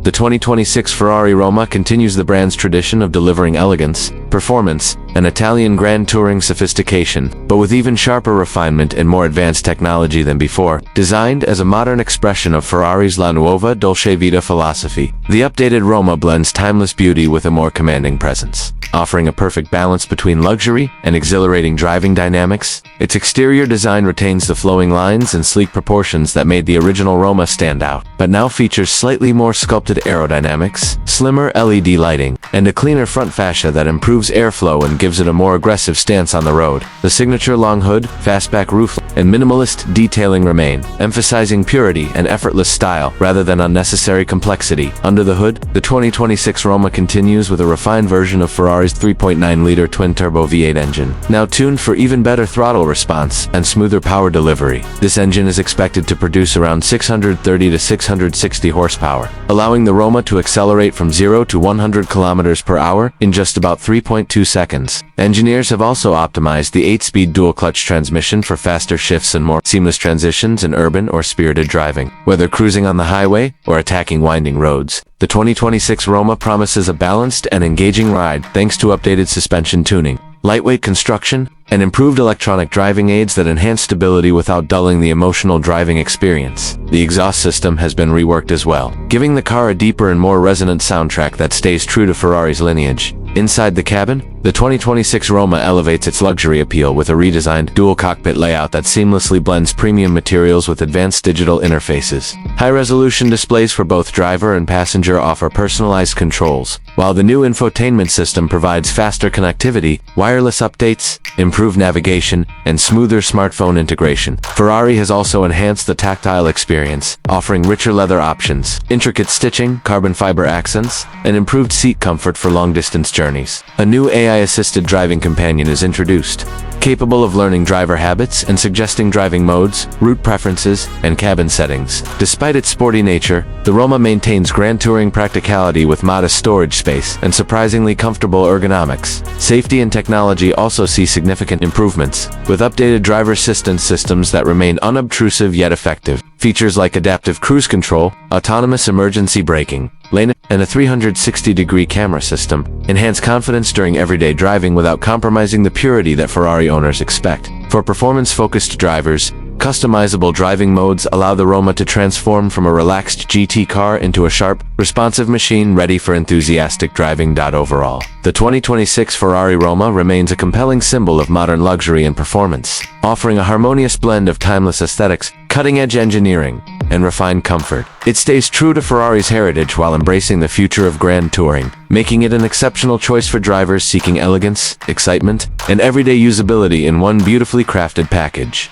The 2026 Ferrari Roma continues the brand's tradition of delivering elegance, performance, and Italian Grand Touring sophistication, but with even sharper refinement and more advanced technology than before. Designed as a modern expression of Ferrari's La Nuova Dolce Vita philosophy, the updated Roma blends timeless beauty with a more commanding presence. Offering a perfect balance between luxury and exhilarating driving dynamics, its exterior design retains the flowing lines and sleek proportions that made the original Roma stand out, but now features slightly more sculpted aerodynamics, slimmer LED lighting, and a cleaner front fascia that improves airflow and gives it a more aggressive stance on the road. The signature long hood, fastback roof, and minimalist detailing remain, emphasizing purity and effortless style rather than unnecessary complexity. Under the hood, the 2026 Roma continues with a refined version of Ferrari's 3.9-liter twin-turbo V8 engine, now tuned for even better throttle response and smoother power delivery. This engine is expected to produce around 630 to 660 horsepower, allowing the Roma to accelerate from 0 to 100 kilometers per hour in just about 3.2 seconds. Engineers have also optimized the 8-speed dual-clutch transmission for faster shifts and more seamless transitions in urban or spirited driving. Whether cruising on the highway or attacking winding roads, the 2026 Roma promises a balanced and engaging ride thanks to updated suspension tuning, lightweight construction, and improved electronic driving aids that enhance stability without dulling the emotional driving experience. The exhaust system has been reworked as well, giving the car a deeper and more resonant soundtrack that stays true to Ferrari's lineage. Inside the cabin, the 2026 Roma elevates its luxury appeal with a redesigned dual cockpit layout that seamlessly blends premium materials with advanced digital interfaces. High-resolution displays for both driver and passenger offer personalized controls, while the new infotainment system provides faster connectivity, wireless updates, improved navigation, and smoother smartphone integration. Ferrari has also enhanced the tactile experience, offering richer leather options, intricate stitching, carbon fiber accents, and improved seat comfort for long-distance journeys. A new AI-assisted driving companion is introduced, capable of learning driver habits and suggesting driving modes, route preferences, and cabin settings. Despite its sporty nature, the Roma maintains Grand Touring practicality with modest storage space and surprisingly comfortable ergonomics. Safety and technology also see significant improvements, with updated driver assistance systems that remain unobtrusive yet effective. Features like adaptive cruise control, autonomous emergency braking, lane, and a 360-degree camera system enhance confidence during everyday driving without compromising the purity that Ferrari owners expect. For performance-focused drivers, customizable driving modes allow the Roma to transform from a relaxed GT car into a sharp, responsive machine ready for enthusiastic driving. Overall, the 2026 Ferrari Roma remains a compelling symbol of modern luxury and performance, offering a harmonious blend of timeless aesthetics, cutting-edge engineering, and refined comfort. It stays true to Ferrari's heritage while embracing the future of Grand Touring, making it an exceptional choice for drivers seeking elegance, excitement, and everyday usability in one beautifully crafted package.